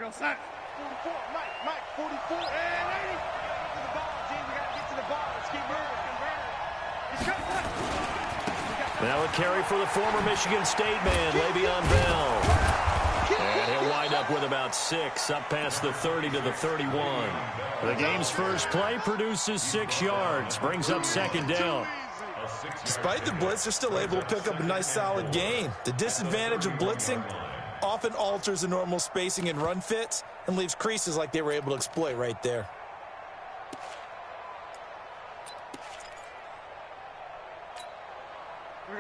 go, set. 44, Mike, 44. And 80. To the ball, G. We got to get to the ball. Let's keep moving. Now a carry for the former Michigan State man, Le'Veon Bell. And he'll wind up with about 6, up past the 30 to the 31. The game's first play produces 6 yards, brings up second down. Despite the blitz, they're still able to pick up a nice solid gain. The disadvantage of blitzing often alters the normal spacing and run fits and leaves creases like they were able to exploit right there.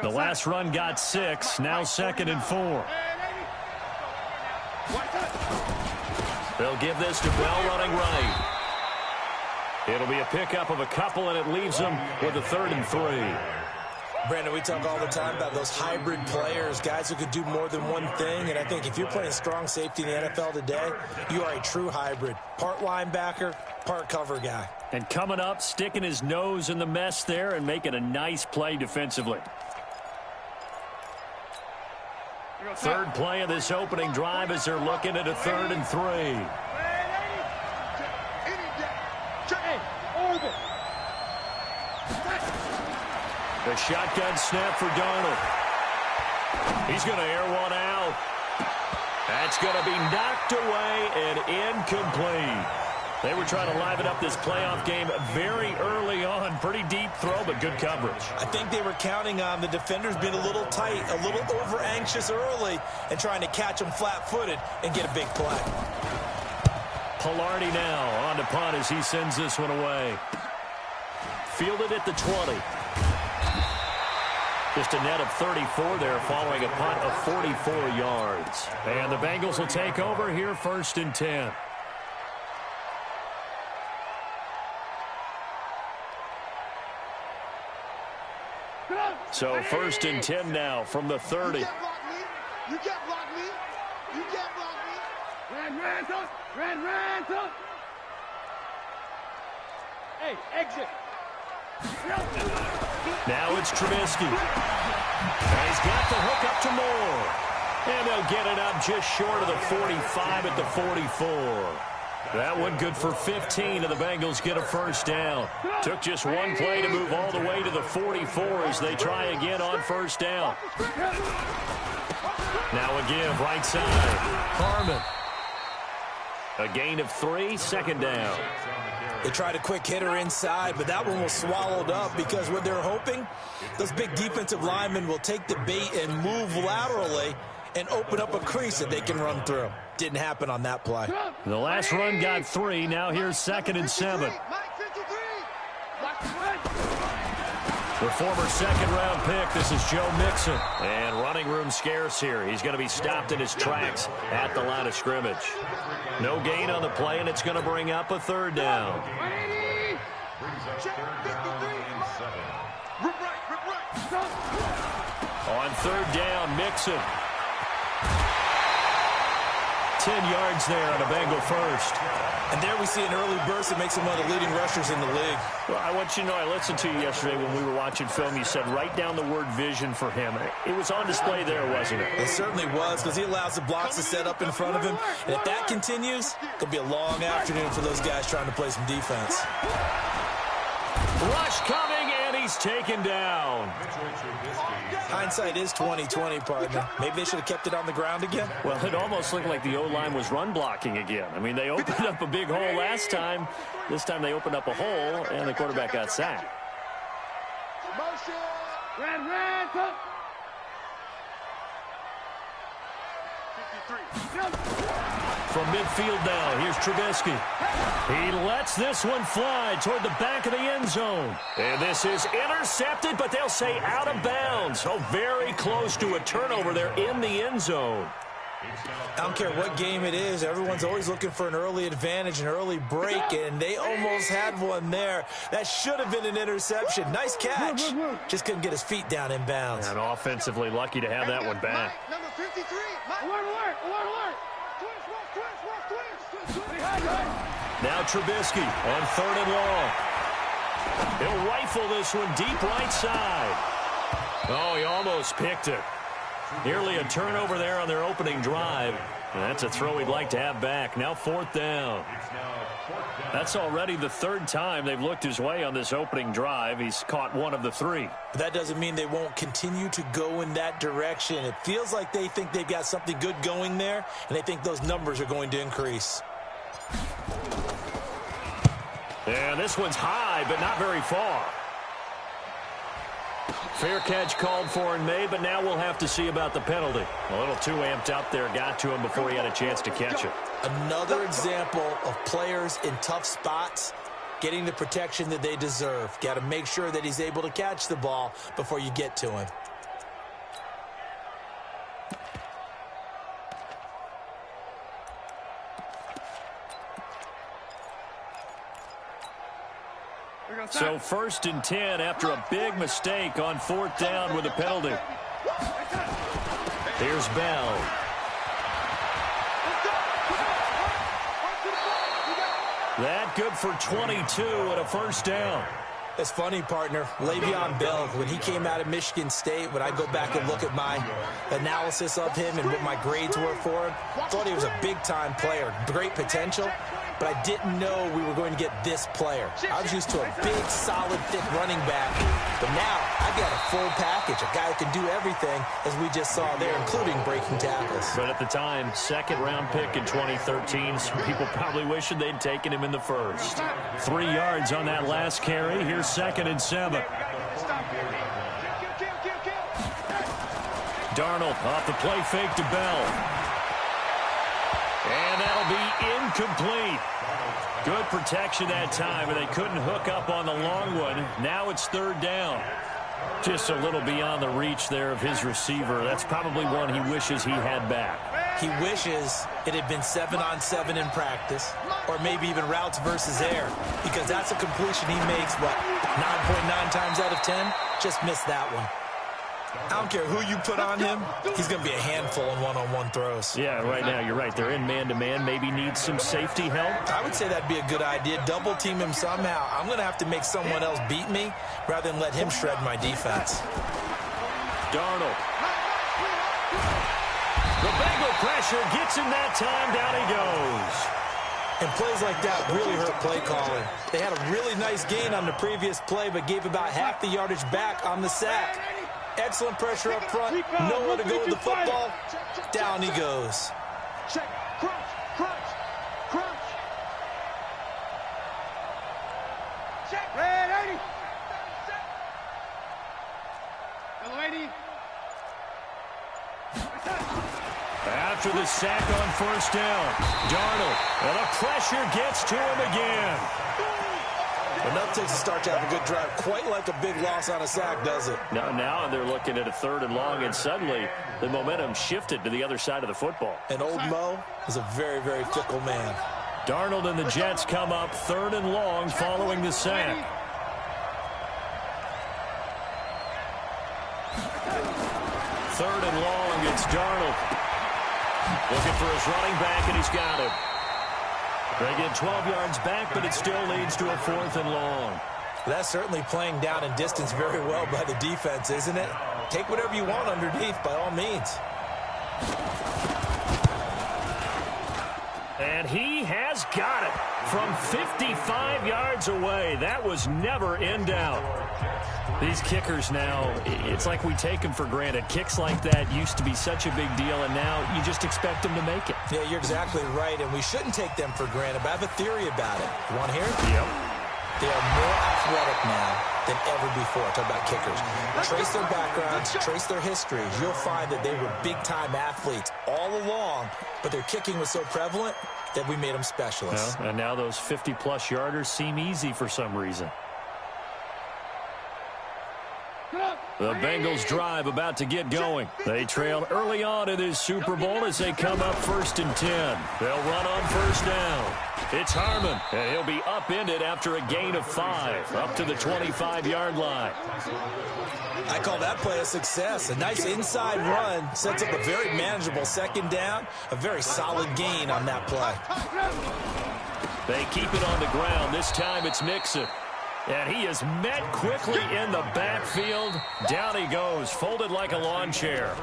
The last run got 6, now 2nd and 4. They'll give this to Bell running right. It'll be a pickup of a couple, and it leaves them with a 3rd and 3. Brandon, we talk all the time about those hybrid players, guys who could do more than one thing, and I think if you're playing strong safety in the NFL today, you are a true hybrid. Part linebacker, part cover guy. And coming up, sticking his nose in the mess there and making a nice play defensively. Third play of this opening drive as they're looking at a 3rd and 3. The shotgun snap for Darnold. He's going to air one out. That's going to be knocked away and incomplete. They were trying to liven up this playoff game very early on. Pretty deep throw, but good coverage. I think they were counting on the defenders being a little tight, a little over-anxious early, and trying to catch them flat-footed and get a big play. Pilardi now on to punt as he sends this one away. Fielded at the 20. Just a net of 34 there following a punt of 44 yards. And the Bengals will take over here 1st and 10. So 1st and 10 now from the 30. You can't block me. You can't block me. Ran. Hey, exit. Now it's Trubisky. And he's got the hook up to Moore. And they'll get it up just short of the 45 at the 44. That one good for 15, and the Bengals get a 1st down. Took just one play to move all the way to the 44 as they try again on 1st down. Now a give right side. Harmon. A gain of 3, 2nd down. They tried a quick hitter inside, but that one was swallowed up because what they're hoping, those big defensive linemen will take the bait and move laterally and open up a crease that they can run through. Didn't happen on that play. The last run got 3. Now here's 2nd and 7. The former 2nd-round pick, this is Joe Mixon. And running room scarce here. He's going to be stopped in his tracks at the line of scrimmage. No gain on the play, and it's going to bring up a 3rd down. On 3rd down, Mixon. 10 yards there on a Bengal 1st. And there we see an early burst that makes him one of the leading rushers in the league. Well, I want you to know, I listened to you yesterday when we were watching film. You said write down the word vision for him. It was on display there, wasn't it? It certainly was, because he allows the blocks to set up in front of him. And if that continues, it'll be a long afternoon for those guys trying to play some defense. Rush coming, and he's taken down. Hindsight is 20/20, partner. Maybe they should have kept it on the ground again. Well, it almost looked like the O-line was run blocking again. I mean, they opened up a big hole last time. This time they opened up a hole, and the quarterback got sacked. Motion. Ran. 53. From midfield now, here's Trubisky. He lets this one fly toward the back of the end zone. And this is intercepted, but they'll say out of bounds. Oh, very close to a turnover there in the end zone. I don't care what game it is. Everyone's always looking for an early advantage, an early break, and they almost had one there. That should have been an interception. Nice catch. Just couldn't get his feet down in bounds. And offensively lucky to have that one back. Number 53. Alert. Now Trubisky on 3rd and long. He'll rifle this one deep right side. Oh, he almost picked it. Nearly a turnover there on their opening drive. That's a throw he'd like to have back. Now 4th down. That's already the 3rd time they've looked his way on this opening drive. He's caught 1 of the 3. That doesn't mean they won't continue to go in that direction. It feels like they think they've got something good going there, and they think those numbers are going to increase. And this one's high, but not very far. Fair catch called for and made, but now we'll have to see about the penalty. A little too amped up there, got to him before he had a chance to catch it. Another example of players in tough spots getting the protection that they deserve. Got to make sure that he's able to catch the ball before you get to him. So 1st and 10 after a big mistake on 4th down with a penalty. Here's Bell. That good for 22 and a 1st down. It's funny, partner. Le'Veon Bell, when he came out of Michigan State, when I go back and look at my analysis of him and what my grades were for him, thought he was a big-time player, great potential, but I didn't know we were going to get this player. I was used to a big, solid, thick running back, but now I've got a full package, a guy who can do everything, as we just saw there, including breaking tackles. But at the time, 2nd-round pick in 2013, some people probably wishing they'd taken him in the 1st. 3 yards on that last carry. Here's 2nd and 7. Darnold off the play fake to Bell. And that'll be incomplete. Good protection that time, and they couldn't hook up on the long one. Now it's 3rd down. Just a little beyond the reach there of his receiver. That's probably one he wishes he had back. He wishes it had been 7-on-7 in practice, or maybe even routes versus air, because that's a completion he makes, what, 9.9 times out of 10? Just missed that one. I don't care who you put on him, he's going to be a handful in one-on-one throws. Yeah, right now, you're right. They're in man-to-man. Maybe needs some safety help. I would say that'd be a good idea. Double team him somehow. I'm going to have to make someone else beat me rather than let him shred my defense. Darnold. The Bengal pressure gets him that time. Down he goes. And plays like that really hurt play calling. They had a really nice gain on the previous play, but gave about half the yardage back on the sack. Excellent pressure up front. Nowhere to go with the football. Down he goes. Check. Crunch. Check. Red 80. Yellow 80. After the sack on 1st down, Darnold. And the pressure gets to him again. Enough takes to start to have a good drive. Quite like a big loss on a sack, does it? Now they're looking at a 3rd and long, and suddenly the momentum shifted to the other side of the football. And old Mo is a very, very fickle man. Darnold and the Jets come up 3rd and long following the sack. 3rd and long, it's Darnold. Looking for his running back, and he's got it. They get 12 yards back, but it still leads to a 4th and long. That's certainly playing down in distance very well by the defense, isn't it? Take whatever you want underneath, by all means. And he has got it from 55 yards away. That was never in doubt. These kickers now, it's like we take them for granted. Kicks like that used to be such a big deal, and now you just expect them to make it. Yeah, you're exactly right, and we shouldn't take them for granted, but I have a theory about it. You want to hear it? Yep. They are more athletic now than ever before. Talk about kickers. Trace their backgrounds, trace their histories. You'll find that they were big-time athletes all along, but their kicking was so prevalent that we made them specialists. Well, and now those 50-plus yarders seem easy for some reason. The Bengals drive about to get going. They trail early on in this Super Bowl as they come up 1st and 10. They'll run on 1st down. It's Harmon, and he'll be upended after a gain of 5, up to the 25-yard line. I call that play a success. A nice inside run sets up a very manageable 2nd down, a very solid gain on that play. They keep it on the ground. This time it's Mixon. And he is met quickly in the backfield. Down he goes, folded like a lawn chair.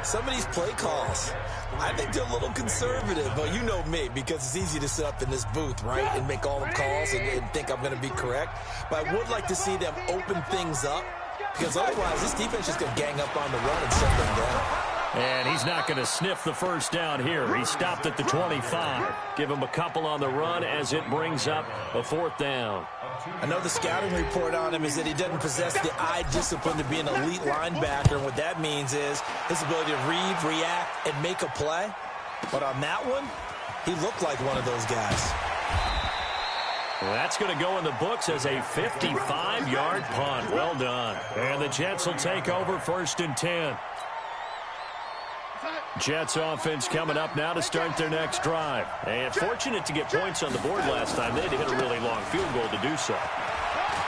Some of these play calls, I think they're a little conservative. But you know me, because it's easy to sit up in this booth, right, and make all the calls and think I'm going to be correct. But I would like to see them open things up, because otherwise this defense is just going to gang up on the run and shut them down. And he's not going to sniff the first down here. He stopped at the 25. Give him a couple on the run as it brings up a 4th down. I know the scouting report on him is that he doesn't possess the eye discipline to be an elite linebacker. And what that means is his ability to read, react, and make a play. But on that one, he looked like one of those guys. Well, that's going to go in the books as a 55-yard punt. Well done. And the Jets will take over 1st and 10. Jets offense coming up now to start their next drive. And fortunate to get points on the board last time. They had to hit a really long field goal to do so.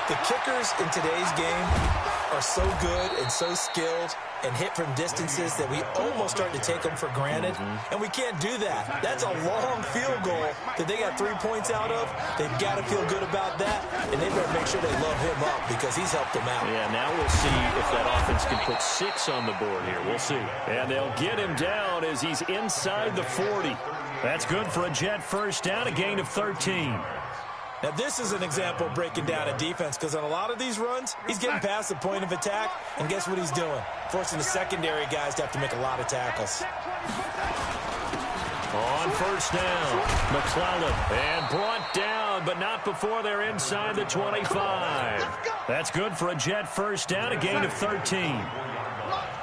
The kickers in today's game are so good and so skilled and hit from distances that we almost start to take them for granted. And we can't do that. That's a long field goal that they got 3 points out of. They've got to feel good about that, and they better make sure they love him up because he's helped them out. Yeah, now we'll see if that offense can put 6 on the board here. We'll see. And they'll get him down as he's inside the 40. That's good for a Jet first down, a gain of 13. Now, this is an example of breaking down a defense because on a lot of these runs, he's getting past the point of attack, and guess what he's doing? Forcing the secondary guys to have to make a lot of tackles. On first down, McClellan, and brought down, but not before they're inside the 25. That's good for a Jet first down, a gain of 13.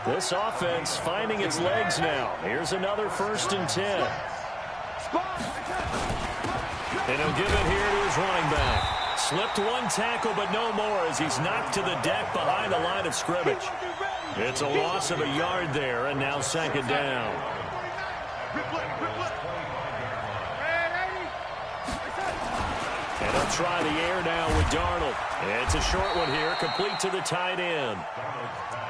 This offense finding its legs now. Here's another 1st and 10. And he'll give it here to his running back. Slipped one tackle, but no more as he's knocked to the deck behind the line of scrimmage. It's a loss of a yard there, and now 2nd down. And he'll try the air now with Darnold. It's a short one here, complete to the tight end.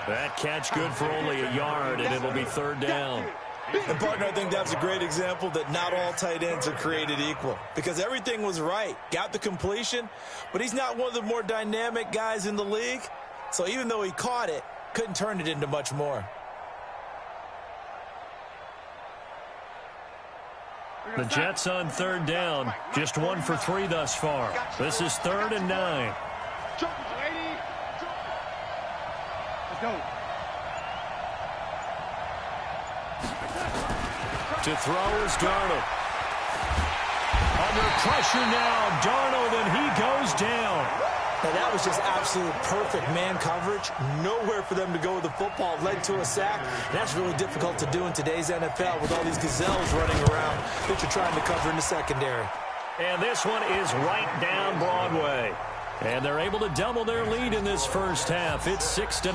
That catch good for only a yard, and it'll be 3rd down. And, partner, I think that's a great example that not all tight ends are created equal because everything was right. Got the completion, but he's not one of the more dynamic guys in the league. So even though he caught it, couldn't turn it into much more. The Jets on 3rd down, just 1 for 3 thus far. This is 3rd and 9. Let's go. To throw is Darnold. Under pressure now, Darnold, and he goes down. Now that was just absolute perfect man coverage. Nowhere for them to go with the football. Led to a sack. And that's really difficult to do in today's NFL with all these gazelles running around that you're trying to cover in the secondary. And this one is right down Broadway. And they're able to double their lead in this first half. It's 6-0.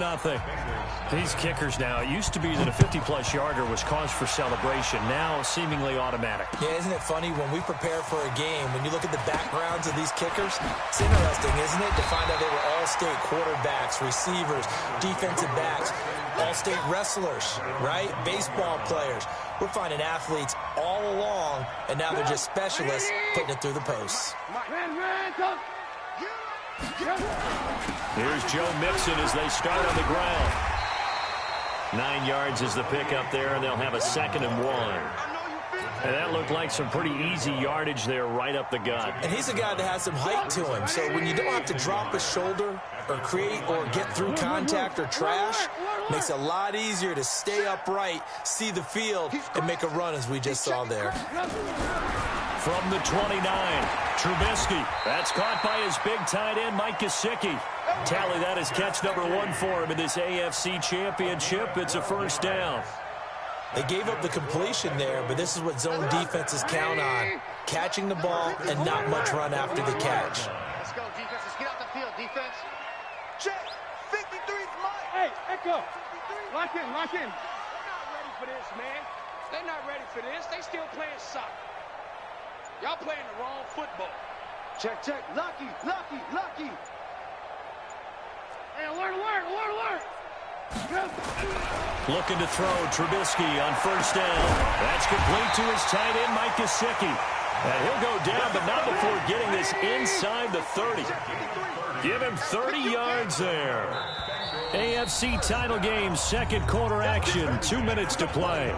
These kickers now, it used to be that a 50-plus yarder was cause for celebration. Now seemingly automatic. Yeah, isn't it funny when we prepare for a game, when you look at the backgrounds of these kickers, it's interesting, isn't it, to find out they were all-state quarterbacks, receivers, defensive backs, all-state wrestlers, right? Baseball players. We're finding athletes all along, and now they're just specialists putting it through the posts. Here's Joe Mixon as they start on the ground. 9 yards is the pickup there, and they'll have a 2nd and 1. And that looked like some pretty easy yardage there right up the gut. And he's a guy that has some height to him, so when you don't have to drop a shoulder or create or get through contact or trash, makes it a lot easier to stay upright, see the field, and make a run as we just saw there. From the 29, Trubisky. That's caught by his big tight end, Mike Gesicki. Tally that is catch number 1 for him in this AFC Championship. It's a 1st down. They gave up the completion there, but this is what zone defenses count on. Catching the ball and not much run after the catch. Let's go, defense. Let's get out the field, defense. Check. 53's Mike. Hey, Echo. Lock in, lock in. They're not ready for this, man. They're not ready for this. They still playing soccer. Y'all playing the wrong football. Check, check. Lucky, lucky, lucky. Hey, alert, alert, alert, alert. Looking to throw Trubisky on 1st down. That's complete to his tight end, Mike Gesicki. And he'll go down, but not before getting this inside the 30. Give him 30 yards there. AFC title game, second quarter action, 2 minutes to play.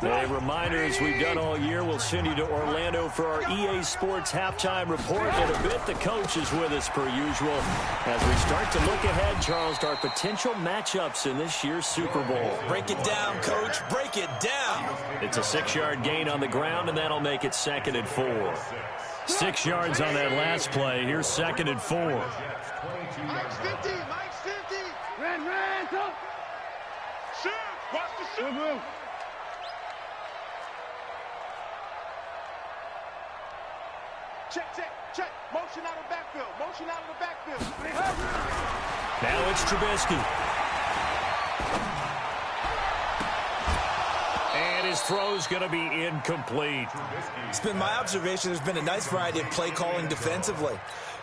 A reminder, as we've done all year, we'll send you to Orlando for our EA Sports halftime report. In a bit, the coach is with us per usual as we start to look ahead, Charles, to our potential matchups in this year's Super Bowl. Break it down, Coach. Break it down. It's a 6-yard gain on the ground, and that'll make it 2nd and 4. 6 yards on that last play. Here's 2nd and 4. Mike's 50. Mike's 50. Ran, go. Shoot. Watch the shoot. Check. Motion out of the backfield. Motion out of the backfield. Now it's Trubisky. And his throw's going to be incomplete. It's been my observation there's been a nice variety of play calling defensively.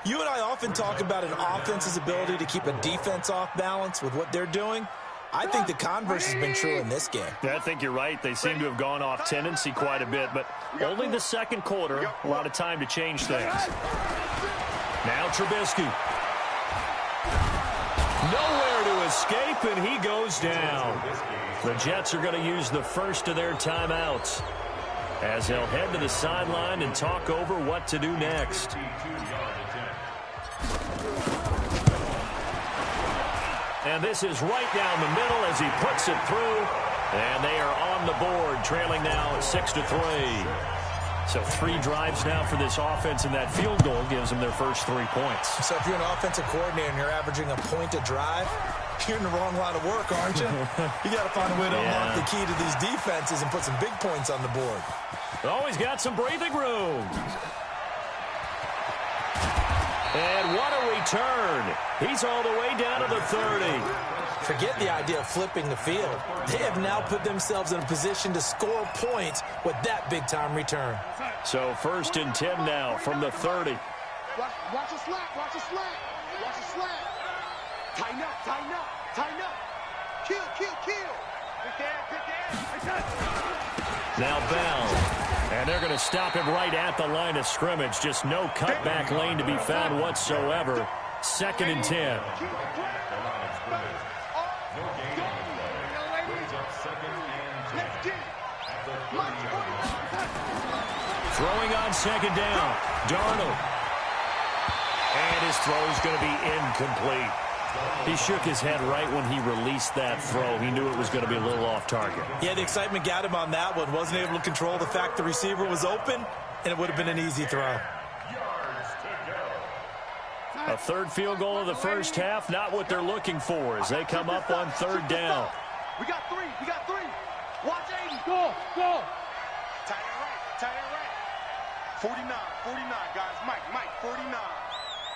You and I often talk about an offense's ability to keep a defense off balance with what they're doing. I think the converse has been true in this game. I think you're right. They seem to have gone off tendency quite a bit, but only the second quarter, a lot of time to change things. Now Trubisky. Nowhere to escape, and he goes down. The Jets are going to use the first of their timeouts as they'll head to the sideline and talk over what to do next. And this is right down the middle as he puts it through. And they are on the board, trailing now 6-3. So 3 drives now for this offense, and that field goal gives them their first 3 points. So if you're an offensive coordinator and you're averaging a point a drive, you're in the wrong line of work, aren't you? You got to find a way to unlock the key to these defenses and put some big points on the board. Always got some breathing room. And what a return. He's all the way down to the 30. Forget the idea of flipping the field. They have now put themselves in a position to score points with that big-time return. So 1st and 10 now from the 30. Watch the slack. Watch the slack. Watch the slack. Tighten up. Kill. Big dad. Now Bell. And they're going to stop him right at the line of scrimmage. Just no cutback lane to be found whatsoever. 2nd and 10. Throwing on 2nd down. Darnold. And his throw's going to be incomplete. He shook his head right when he released that throw. He knew it was going to be a little off target. Yeah, the excitement got him on that one. Wasn't able to control the fact the receiver was open, and it would have been an easy throw. A 3rd field goal of the first half, not what they're looking for as they come up on 3rd down. We got 3. Watch 80. Go. Tight end right. 49, guys. Mike, 49.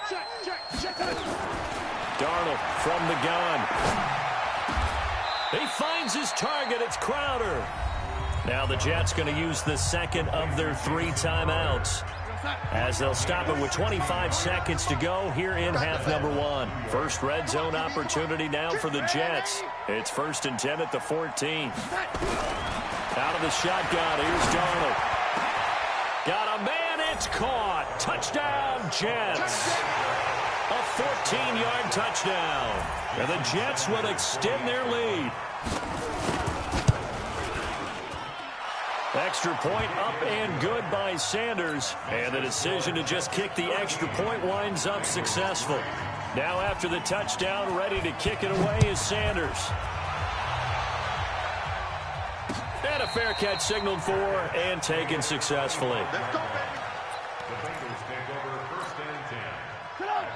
Check. Darnold from the gun. He finds his target. It's Crowder. Now the Jets going to use the 2nd of their 3 timeouts as they'll stop it with 25 seconds to go here in half number 1. First red zone opportunity now for the Jets. It's 1st and 10 at the 14. Out of the shotgun. Here's Darnold. Got a man. It's caught. Touchdown, Jets. A 14-yard touchdown. And the Jets will extend their lead. Extra point up and good by Sanders. And the decision to just kick the extra point winds up successful. Now after the touchdown, ready to kick it away is Sanders. And a fair catch signaled for and taken successfully.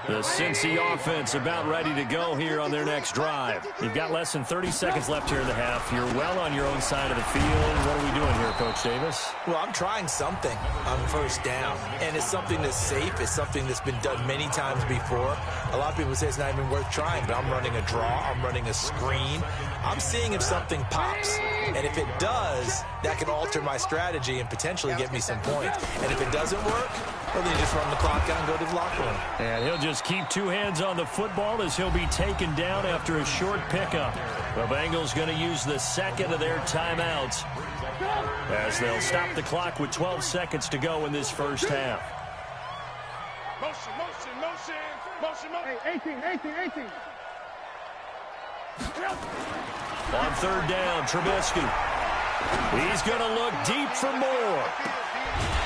The Cincy offense about ready to go here on their next drive. You've got less than 30 seconds left here in the half. You're well on your own side of the field. What are we doing here, Coach Davis? Well, I'm trying something on 1st down, and it's something that's safe. It's something that's been done many times before. A lot of people say it's not even worth trying, but I'm running a draw. I'm running a screen. I'm seeing if something pops. And if it does, that can alter my strategy and potentially get me some points. And if it doesn't work, well, then you just run the clock out and go to the locker room. And he'll just keep two hands on the football as he'll be taken down after a short pickup. The Bengals going to use the second of their timeouts as they'll stop the clock with 12 seconds to go in this first half. Motion. Hey, 18. On third down, Trubisky. He's going to look deep for more.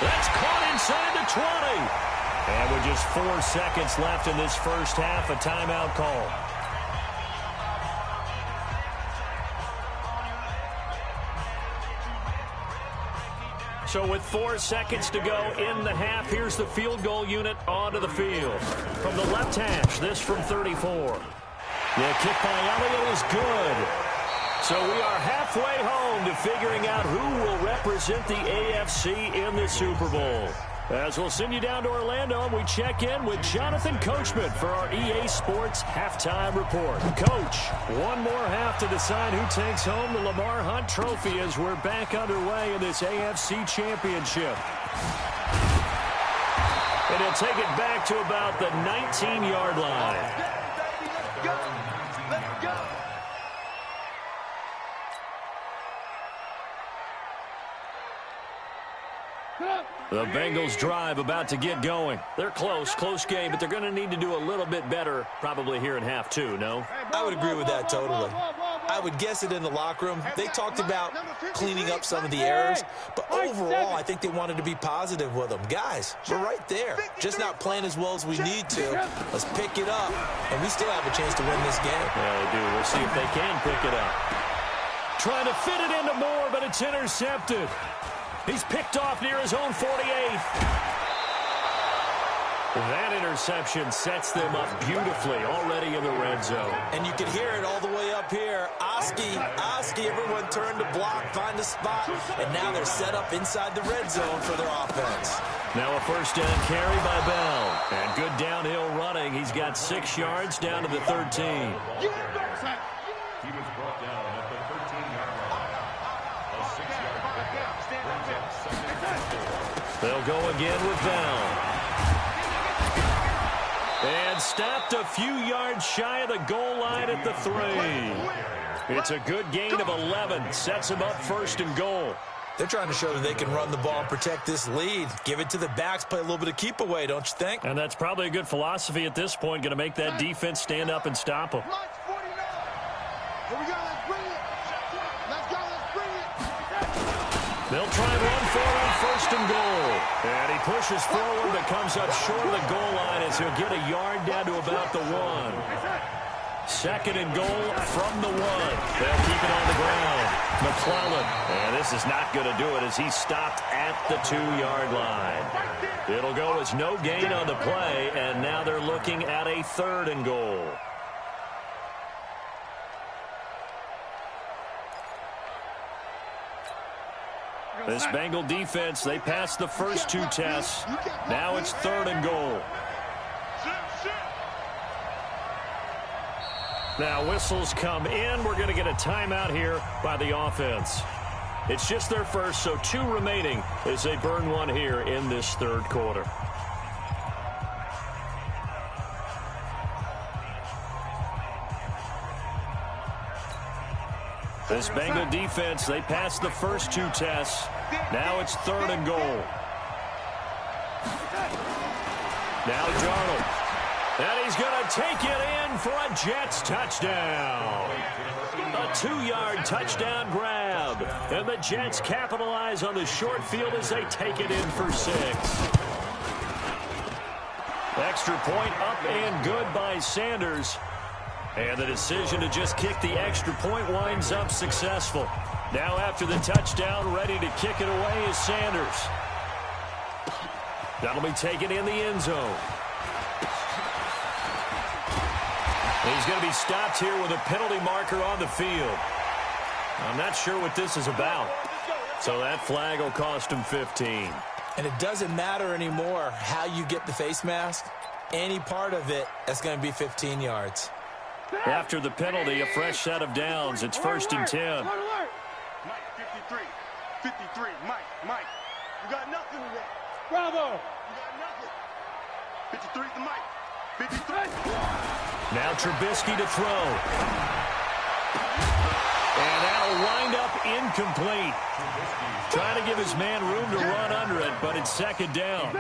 That's caught inside the 20. And with just 4 seconds left in this first half, a timeout call. So with 4 seconds to go in the half, here's the field goal unit onto the field. From the left hash, this from 34. The kick by Elliott is good. So we are halfway home to figuring out who will represent the AFC in the Super Bowl. As we'll send you down to Orlando, we check in with Jonathan Coachman for our EA Sports Halftime Report. Coach, one more half to decide who takes home the Lamar Hunt Trophy as we're back underway in this AFC Championship. And he'll take it back to about the 19-yard line. Let's go. The Bengals drive about to get going. They're close game, but they're going to need to do a little bit better probably here in half two, no? I would agree with that totally. I would guess it in the locker room. They talked about cleaning up some of the errors, but overall, I think they wanted to be positive with them. Guys, we're right there. Just not playing as well as we need to. Let's pick it up, and we still have a chance to win this game. Yeah, they do. We'll see if they can pick it up. Trying to fit it into Moore, but it's intercepted. He's picked off near his own 48. That interception sets them up beautifully already in the red zone. And you can hear it all the way up here. Oski, everyone turned to block, find a spot, and now they're set up inside the red zone for their offense. Now a first down carry by Bell. And good downhill running. He's got 6 yards down to the 13. He was brought down at the 13-yard line. A 6-yard pickup. They'll go again with Bell. And stopped a few yards shy of the goal line at the 3. It's a good gain of 11. Sets him up first and goal. They're trying to show that they can run the ball and protect this lead. Give it to the backs, play a little bit of keep away, don't you think? And that's probably a good philosophy at this point. Going to make that defense stand up and stop them. Here we go, let's bring it. Let's bring it. They'll try and run for it on first and goal. And he pushes forward but comes up short of the goal line as he'll get a yard down to about the 1. Second and goal from the 1. They'll keep it on the ground. McClellan. And this is not going to do it as he's stopped at the 2-yard line. It'll go as no gain on the play, and now they're looking at a 3rd and goal. This Bengal defense, they passed the first 2 tests. Now it's 3rd and goal. Now whistles come in. We're going to get a timeout here by the offense. It's just their first, so 2 remaining as they burn one here in this 3rd quarter. This Bengal defense, they passed the first 2 tests. Now it's 3rd and goal. Now Darnold. And he's going to take it in for a Jets touchdown. A 2-yard touchdown grab. And the Jets capitalize on the short field as they take it in for 6. Extra point up and good by Sanders. And the decision to just kick the extra point winds up successful. Now after the touchdown, ready to kick it away is Sanders. That'll be taken in the end zone. He's going to be stopped here with a penalty marker on the field. I'm not sure what this is about. So that flag will cost him 15. And it doesn't matter anymore how you get the face mask. Any part of it, that's going to be 15 yards. After the penalty, a fresh set of downs. It's 1st and 10. Mike, 53. 53. Mike. You got nothing today. Bravo. You got nothing. 53 to Mike. 53. Now Trubisky to throw. And that'll wind up incomplete. Trying to give his man room to run under it, but it's second down.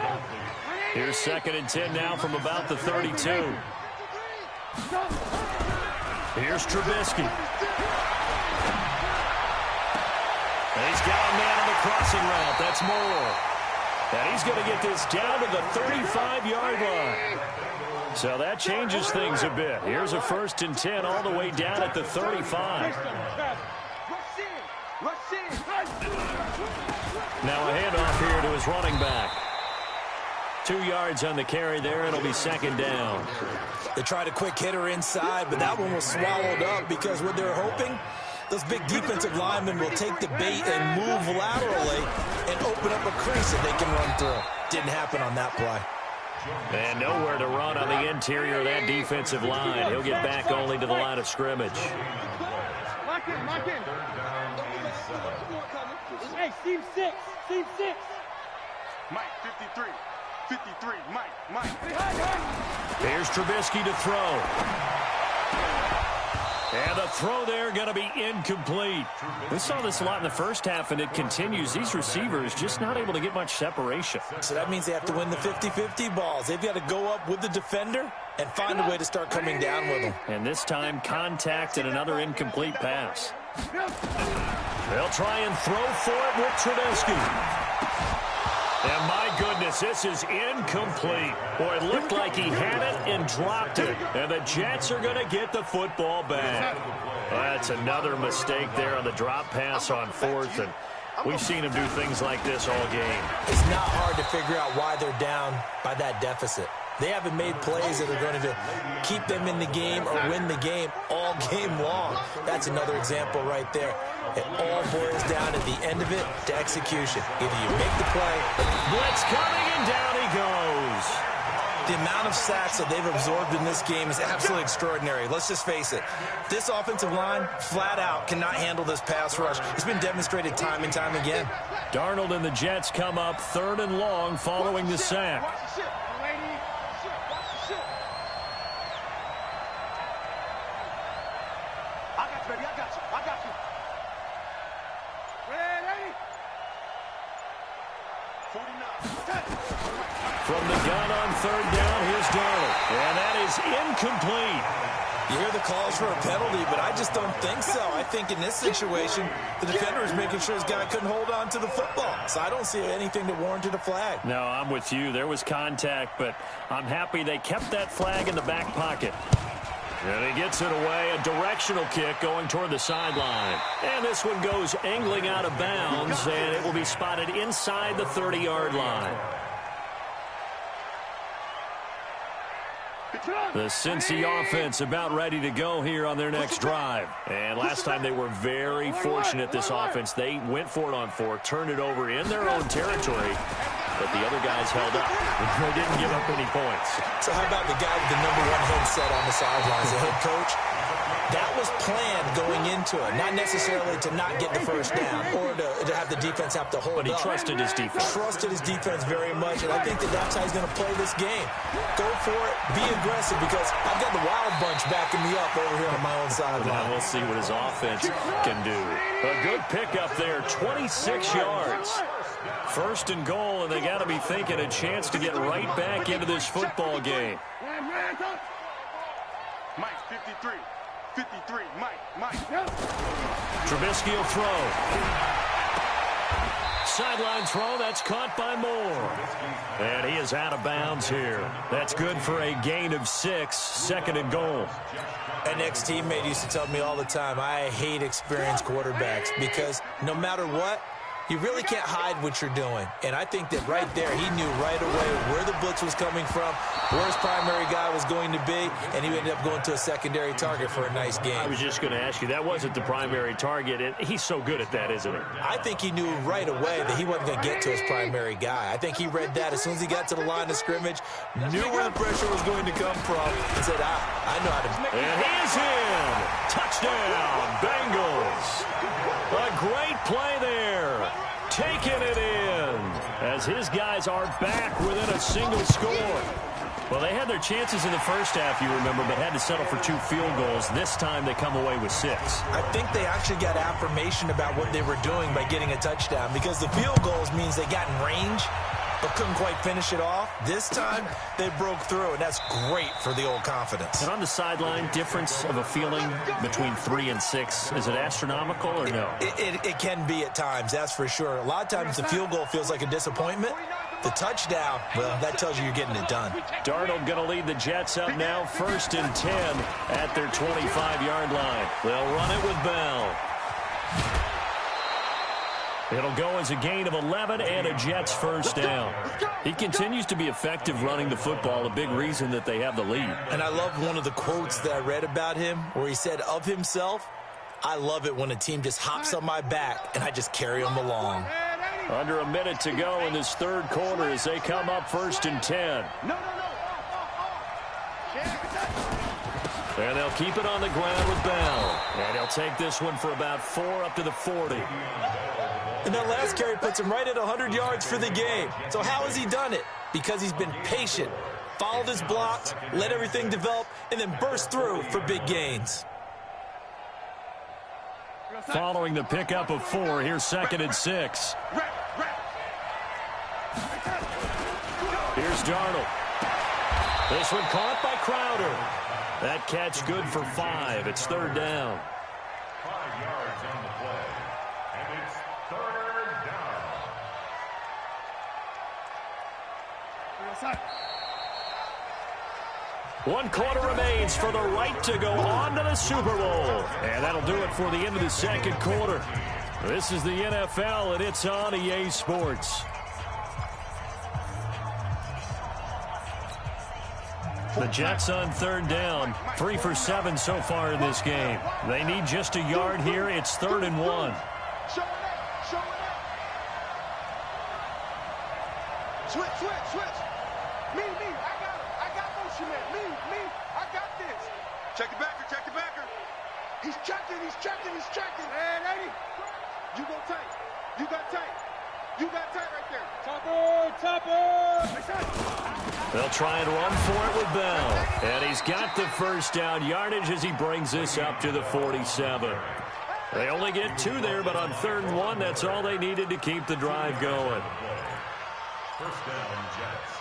Here's 2nd and 10 now from about the 32. Here's Trubisky. And he's got a man on the crossing route. That's Moore. And he's going to get this down to the 35-yard line. So that changes things a bit. Here's a 1st and 10 all the way down at the 35. Now a handoff here to his running back. 2 yards on the carry there. It'll be 2nd down. They tried a quick hitter inside, but that one was swallowed up because what they're hoping, those big defensive linemen will take the bait and move laterally and open up a crease that they can run through. Didn't happen on that play. And nowhere to run on the interior of that defensive line. He'll get back only to the line of scrimmage. Lock in. Hey, Team 6. Mike, 53. 53. Mike. Here's Trubisky to throw. And the throw there going to be incomplete. We saw this a lot in the first half, and it continues. These receivers just not able to get much separation. So that means they have to win the 50-50 balls. They've got to go up with the defender and find a way to start coming down with them. And this time, contact and another incomplete pass. They'll try and throw for it with Trubisky. And my goodness, this is incomplete. Boy, it looked like he had it and dropped it. And the Jets are going to get the football back. That's another mistake there on the drop pass on 4th. And we've seen him do things like this all game. It's not hard to figure out why they're down by that deficit. They haven't made plays that are going to keep them in the game or win the game all game long. That's another example right there. It all boils down at the end of it to execution. Either you make the play. Blitz coming, and down he goes. The amount of sacks that they've absorbed in this game is absolutely extraordinary. Let's just face it. This offensive line, flat out, cannot handle this pass rush. It's been demonstrated time and time again. Darnold and the Jets come up 3rd and long following the sack. I got you. Ready? 49. From the gun on 3rd down, here's Darnold. And that is incomplete. You hear the calls for a penalty, but I just don't think so. I think in this situation, the defender is making sure his guy couldn't hold on to the football. So I don't see anything that warranted a flag. No, I'm with you. There was contact, but I'm happy they kept that flag in the back pocket. And he gets it away, a directional kick going toward the sideline. And this one goes angling out of bounds, and it will be spotted inside the 30-yard line. The Cincy offense about ready to go here on their next drive. And last time they were very fortunate, this offense. They went for it on 4, turned it over in their own territory, but the other guys held up. They didn't give up any points. So how about the guy with the #1 headset on the sidelines, the head coach? That was planned going into it, not necessarily to not get the first down or to have the defense have to hold up. But he trusted his defense. Trusted his defense very much, and I think that's how he's going to play this game. Go for it, be aggressive, because I've got the wild bunch backing me up over here on my own sideline. Now we'll see what his offense can do. A good pickup there, 26 yards. 1st and goal, and they got to be thinking a chance to get right back into this football game. Mike, 53. 53, Mike. Trubisky will throw. Sideline throw, that's caught by Moore. And he is out of bounds here. That's good for a gain of 6, 2nd and goal. An ex-teammate used to tell me all the time, I hate experienced quarterbacks because no matter what, you really can't hide what you're doing. And I think that right there, he knew right away where the blitz was coming from, where his primary guy was going to be, and he ended up going to a secondary target for a nice game. I was just going to ask you, that wasn't the primary target, and he's so good at that, isn't he? I think he knew right away that he wasn't going to get to his primary guy. I think he read that as soon as he got to the line of scrimmage, knew where the pressure was going to come from, and said, I know how to make it. And he is in. Touchdown, Bengals. A great play there. Taking it in as his guys are back within a single score. Well, they had their chances in the first half, you remember, but had to settle for 2 field goals. This time they come away with 6. I think they actually got affirmation about what they were doing by getting a touchdown, because the field goals means they got in range but couldn't quite finish it off. This time they broke through, and that's great for the old confidence. And on the sideline, difference of a feeling between 3 and 6, is it astronomical or no? It can be at times, that's for sure. A lot of times the field goal feels like a disappointment. The touchdown, well, that tells you you're getting it done. Darnold going to lead the Jets up now, 1st and 10 at their 25-yard line. They'll run it with Bell. It'll go as a gain of 11 and a Jets first down. He continues to be effective running the football, a big reason that they have the lead. And I love one of the quotes that I read about him where he said of himself, "I love it when a team just hops on my back and I just carry them along." Under a minute to go in this third quarter as they come up 1st and 10. And they'll keep it on the ground with Bell. And he'll take this one for about 4 up to the 40. And that last carry puts him right at 100 yards for the game. So how has he done it? Because he's been patient, followed his blocks, let everything develop, and then burst through for big gains. Following the pickup of 4, here's 2nd and 6. Here's Darnold. This one caught by Crowder. That catch good for 5. It's 3rd down. 5 yards on the play. And it's 3rd down. 1 quarter remains for the right to go on to the Super Bowl. And that'll do it for the end of the second quarter. This is the NFL, and it's on EA Sports. The Jets on 3rd down, 3 for 7 so far in this game. They need just a yard here. It's 3rd and 1. Switch. Me. I got motion, man. Me. I got this. Check the backer. He's checking. Man, Eddie, you go tight. You got tight right there. Topper. They'll try and run for it with Bell. And he's got the first down yardage as he brings this up to the 47. They only get 2 there, but on 3rd and 1, that's all they needed to keep the drive going. First down, Jets.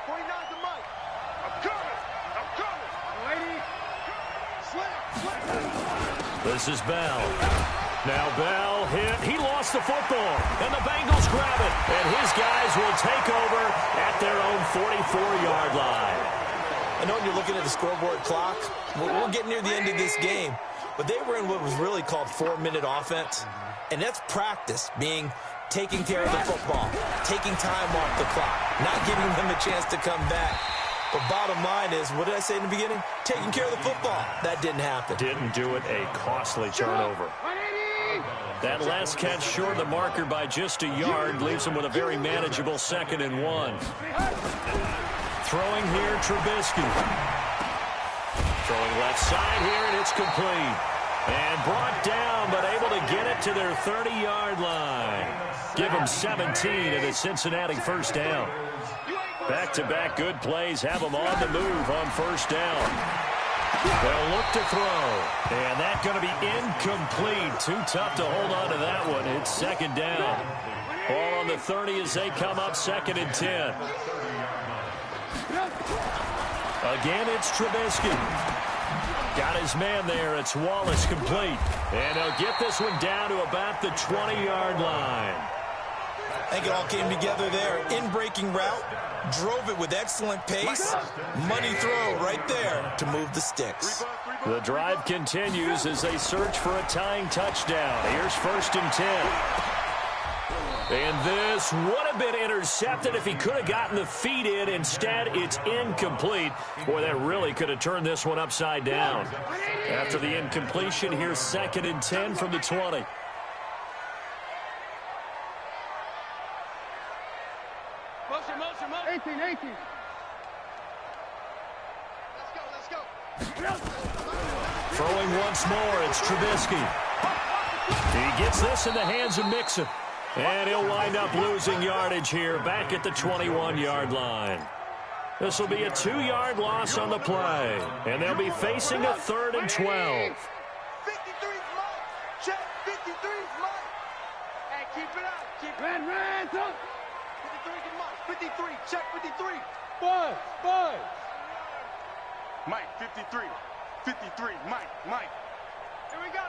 49's the mic. I'm coming. Lady. Slam. This is Bell. Now Bell hit. He lost the football. And the Bengals grab it. And his guys will take over at their own 44-yard line. I know when you're looking at the scoreboard clock, we'll get near the end of this game. But they were in what was really called 4-minute offense. And that's practice, being taking care of the football, taking time off the clock, not giving them a chance to come back. But bottom line is, what did I say in the beginning? Taking care of the football. That didn't happen. Didn't do it. A costly turnover. That last catch short of the marker by just a yard leaves him with a very manageable 2nd and 1. Throwing here, Trubisky. Throwing left side here, and it's complete. And brought down, but able to get it to their 30-yard line. Give them 17 at a Cincinnati first down. Back-to-back good plays have them on the move on first down. They'll look to throw. And that's going to be incomplete. Too tough to hold on to that one. It's 2nd down. Ball on the 30 as they come up 2nd and 10. Again, it's Trubisky. Got his man there. It's Wallace complete. And he'll get this one down to about the 20-yard line. I think it all came together there. In-breaking route. Drove it with excellent pace. Money throw right there to move the sticks. The drive continues as they search for a tying touchdown. Here's 1st and 10. And this would have been intercepted if he could have gotten the feet in. Instead, it's incomplete. Boy, that really could have turned this one upside down. After the incompletion, here's 2nd and 10 from the 20. Motion. 18. Throwing once more, It's Trubisky. He gets this in the hands of Mixon. And he'll wind up losing yardage here back at the 21-yard line. This will be a 2-yard loss on the play. And they'll be facing a 3rd and 12. 53's Mike. Check. 53's Mike. Hey, keep it up. Keep it up. 53's Mike. 53. Check 53. Buzz. Mike, 53. 53. Mike. Here we go.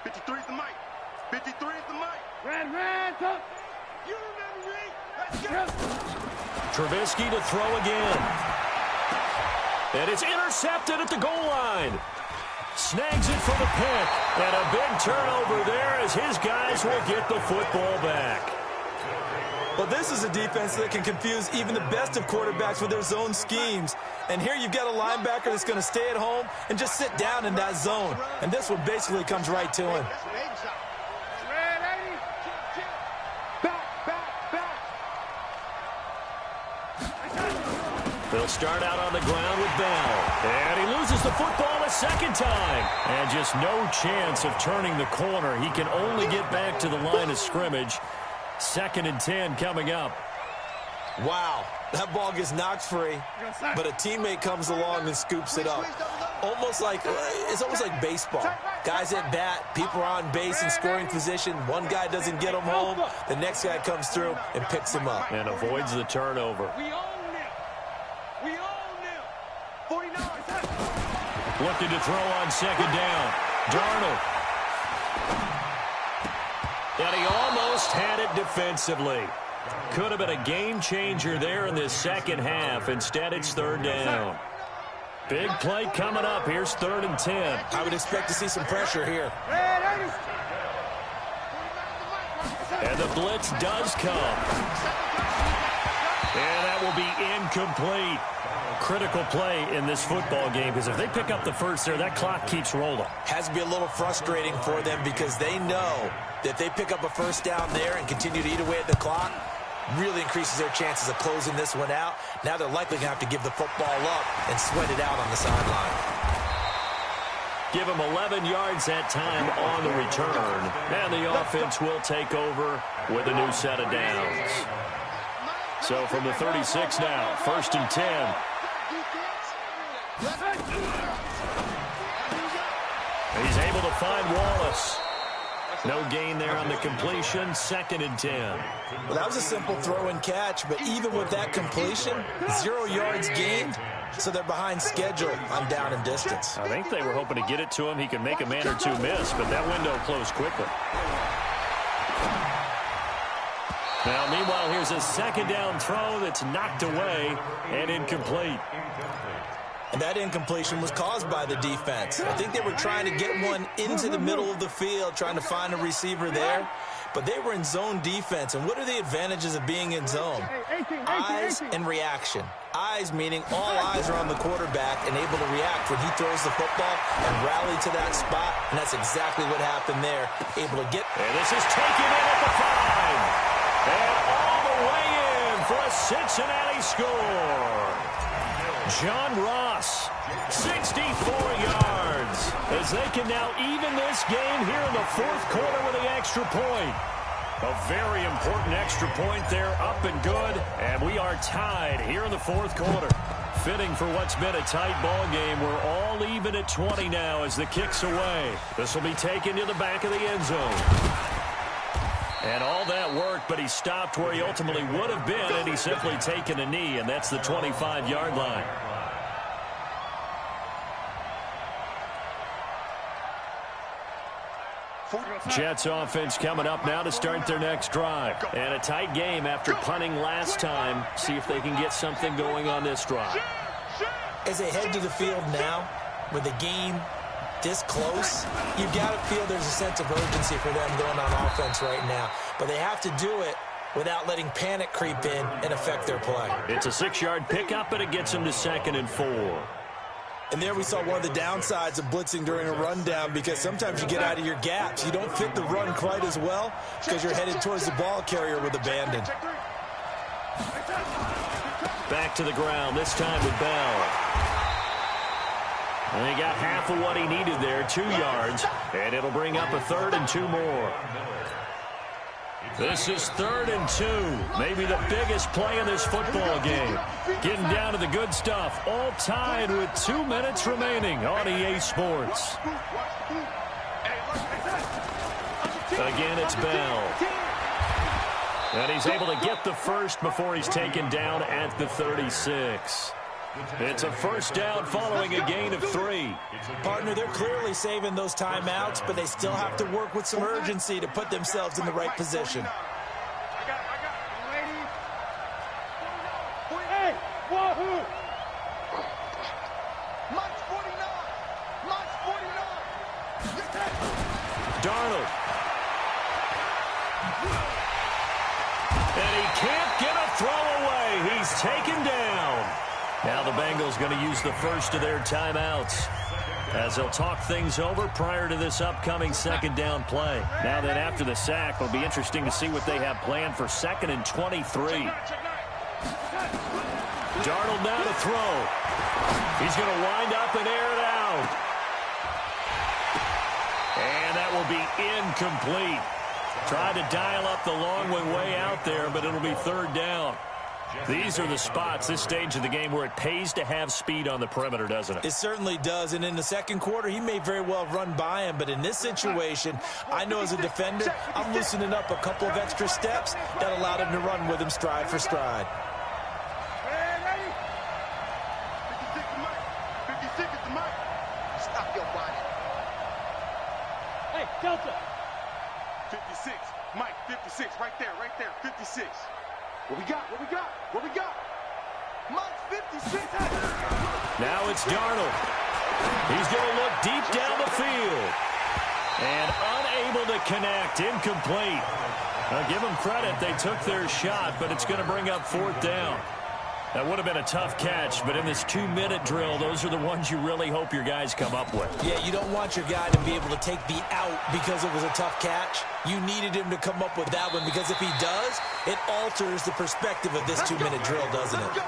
53's the Mike. 53's the Mike. Red, you remember me? Let's go. Trubisky to throw again. And it's intercepted at the goal line. Snags it for the pick. And a big turnover there as his guys will get the football back. Well, this is a defense that can confuse even the best of quarterbacks with their zone schemes. And here you've got a linebacker that's going to stay at home and just sit down in that zone. And this one basically comes right to him. They'll start out on the ground with Bell. And he loses the football a second time. And just no chance of turning the corner. He can only get back to the line of scrimmage. 2nd and 10 coming up. Wow, that ball gets knocked free, but a teammate comes along and scoops it up. It's almost like baseball. Guys at bat, people are on base in scoring position. One guy doesn't get him home. The next guy comes through and picks him up. And avoids the turnover. We own them. 49. Looking to throw on 2nd down. Darnold. And he almost had it defensively. Could have been a game changer there in this second half. Instead, it's 3rd down. Big play coming up. Here's 3rd and 10. I would expect to see some pressure here. And the blitz does come. And that will be incomplete. Critical play in this football game, because if they pick up the first there, that clock keeps rolling. Has to be a little frustrating for them because they know that if they pick up a first down there and continue to eat away at the clock, really increases their chances of closing this one out. Now they're likely going to have to give the football up and sweat it out on the sideline. Give them 11 yards that time on the return. And the offense will take over with a new set of downs. So from the 36 now, 1st and 10. He's able to find Wallace. No gain there on the completion. 2nd and 10. Well, that was a simple throw and catch, but even with that completion, 0 yards gained, so they're behind schedule on down and distance. I think they were hoping to get it to him. He could make a man or two miss, but that window closed quickly. Now, meanwhile, here's a 2nd down throw that's knocked away and incomplete. And that incompletion was caused by the defense. I think they were trying to get one into the middle of the field, trying to find a receiver there. But they were in zone defense. And what are the advantages of being in zone? Eyes and reaction. Eyes meaning all eyes are on the quarterback and able to react when he throws the football and rally to that spot. And that's exactly what happened there. Able to get. And this is taken in at the 5. And all the way in for a Cincinnati score. John Ross, 64 yards, as they can now even this game here in the 4th quarter with the extra point. A very important extra point there, up and good, and we are tied here in the 4th quarter. Fitting for what's been a tight ball game. We're all even at 20 now as the kick's away. This will be taken to the back of the end zone. And all that worked, but he stopped where he ultimately would have been, and he's simply taken a knee, and that's the 25-yard line. Jets offense coming up now to start their next drive. And a tight game after punting last time. See if they can get something going on this drive. As they head to the field now, with the game this close, you've got to feel there's a sense of urgency for them going on offense right now. But they have to do it without letting panic creep in and affect their play. It's a 6-yard pickup, and it gets them to 2nd and 4. And there we saw one of the downsides of blitzing during a rundown, because sometimes you get out of your gaps. You don't fit the run quite as well because you're headed towards the ball carrier with abandon. Back to the ground, this time with Bell. And he got half of what he needed there, 2 yards. And it'll bring up a 3rd and 2 more. This is 3rd and 2. Maybe the biggest play in this football game. Getting down to the good stuff. All tied with 2 minutes remaining on EA Sports. Again, it's Bell. And he's able to get the first before he's taken down at the 36. It's a first down following a gain of 3. Partner, they're clearly saving those timeouts, but they still have to work with some urgency to put themselves in the right position. Hey, wahoo! Mike's 49! Mike's 49! Darnold. And he can't get a throw away. He's taken down. Now the Bengals going to use the first of their timeouts as they'll talk things over prior to this upcoming 2nd down play. Now then, after the sack, it'll be interesting to see what they have planned for 2nd and 23. Darnold now to throw. He's going to wind up and air it out. And that will be incomplete. Tried to dial up the long way out there, but it'll be 3rd down. These are the spots, this stage of the game, where it pays to have speed on the perimeter, doesn't it? It certainly does, and in the 2nd quarter, he may very well run by him, but in this situation, I know as a defender, I'm loosening up a couple of extra steps that allowed him to run with him stride for stride. 56 is the mic. Stop your body. Hey, Delta. 56. Mike, 56. Right there, 56. What we got? Mike's 56. Now it's Darnold. He's going to look deep down the field. And unable to connect. Incomplete. Now, give them credit. They took their shot, but it's going to bring up 4th down. That would have been a tough catch, but in this 2-minute drill, those are the ones you really hope your guys come up with. Yeah, you don't want your guy to be able to take the out because it was a tough catch. You needed him to come up with that one because if he does, it alters the perspective of this 2-minute drill, doesn't it?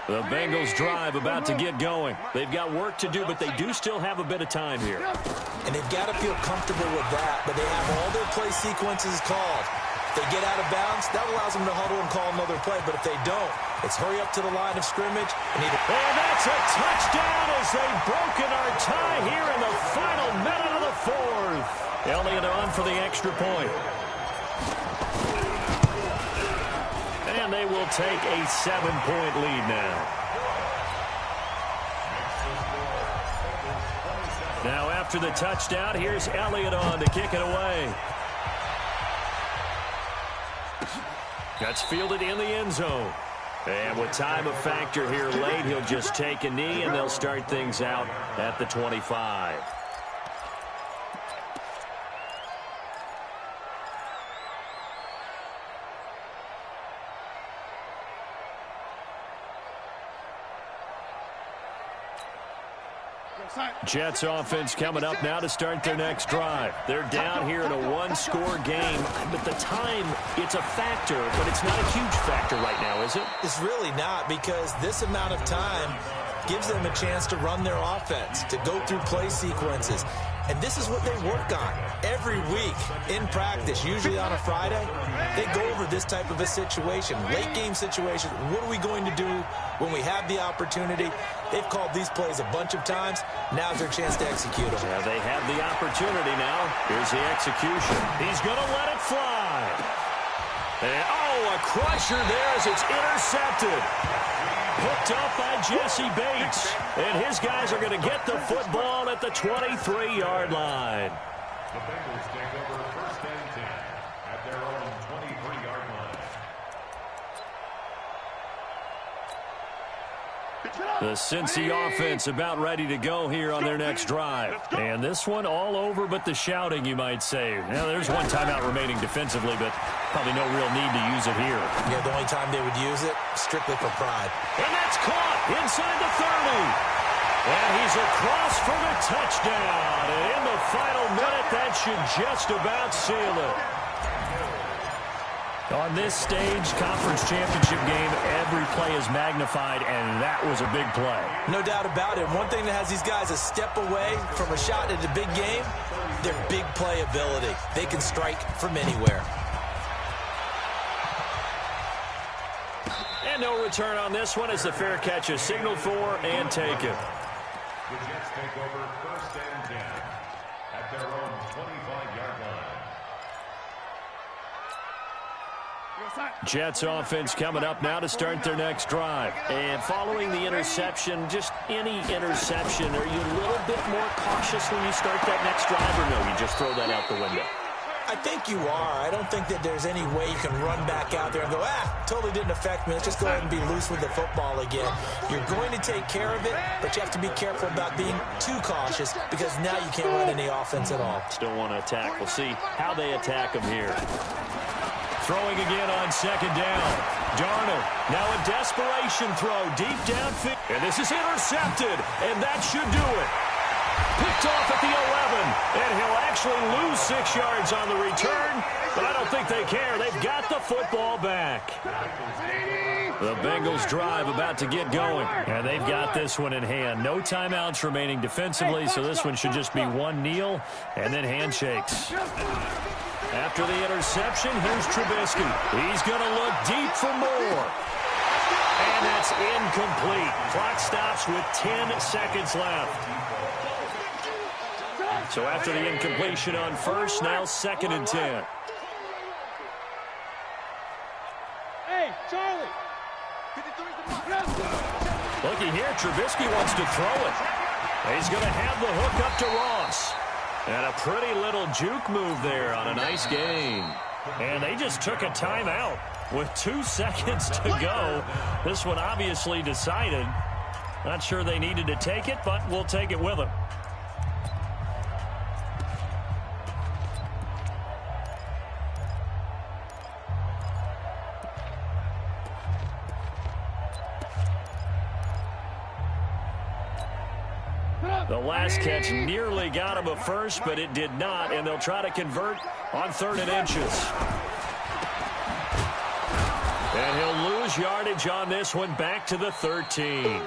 The Bengals drive about to get going. They've got work to do, but they do still have a bit of time here. And they've got to feel comfortable with that, but they have all their play sequences called. If they get out of bounds, that allows them to huddle and call another play, but if they don't, it's hurry up to the line of scrimmage. And that's a touchdown as they've broken our tie here in the final minute of the 4th. Elliott on for the extra point. And they will take a 7-point lead now. Now after the touchdown, here's Elliott on to kick it away. That's fielded in the end zone. And with time a factor here late, he'll just take a knee, and they'll start things out at the 25. Jets offense coming up now to start their next drive. They're down here in a 1-score game, but the time, it's a factor, but it's not a huge factor right now, is it? It's really not, because this amount of time gives them a chance to run their offense, to go through play sequences. And this is what they work on every week in practice, usually on a Friday. They go over this type of a situation, late game situation. What are we going to do when we have the opportunity? They've called these plays a bunch of times. Now's their chance to execute them. Yeah, they have the opportunity now. Here's the execution. He's going to let it fly. And, a crusher there as it's intercepted. Hooked up by Jesse Bates. And his guys are going to get the football at the 23-yard line. The Bengals take over 1st and 10 at their own 23-yard line. The Cincy offense about ready to go here on their next drive. And this one all over but the shouting, you might say. Now, there's one timeout remaining defensively, but probably no real need to use it here. Yeah, the only time they would use it, strictly for pride. And that's caught inside the 30. And he's across for the touchdown. And in the final minute, that should just about seal it. On this stage, conference championship game, every play is magnified, and that was a big play. No doubt about it. One thing that has these guys a step away from a shot at a big game, their big play ability. They can strike from anywhere. And no return on this one as the fair catch is signaled for and taken. The Jets take over 1st and 10 at their own 25-yard line. Jets offense coming up now to start their next drive. And following the interception, just any interception, are you a little bit more cautious when you start that next drive, or no, you just throw that out the window? I think you are. I don't think that there's any way you can run back out there and go, totally didn't affect me. Let's just go ahead and be loose with the football again. You're going to take care of it, but you have to be careful about being too cautious because now you can't run any offense at all. Still want to attack. We'll see how they attack them here. Throwing again on 2nd down. Darnold, now a desperation throw deep downfield. And this is intercepted, and that should do it. Picked off at the 11, and he'll actually lose 6 yards on the return, but I don't think they care. They've got the football back. The Bengals drive about to get going, and they've got this one in hand. No timeouts remaining defensively, so this one should just be one kneel and then handshakes. After the interception, here's Trubisky. He's going to look deep for more. And that's incomplete. Clock stops with 10 seconds left. So after the incompletion on first, now 2nd and 10. Hey, Charlie. Looky here, Trubisky wants to throw it. He's going to have the hook up to Ross. And a pretty little juke move there on a nice gain. And they just took a timeout with 2 seconds to go. This one obviously decided. Not sure they needed to take it, but we'll take it with them. The last catch nearly got him a first, but it did not, and they'll try to convert on 3rd and inches. And he'll lose yardage on this one back to the 13.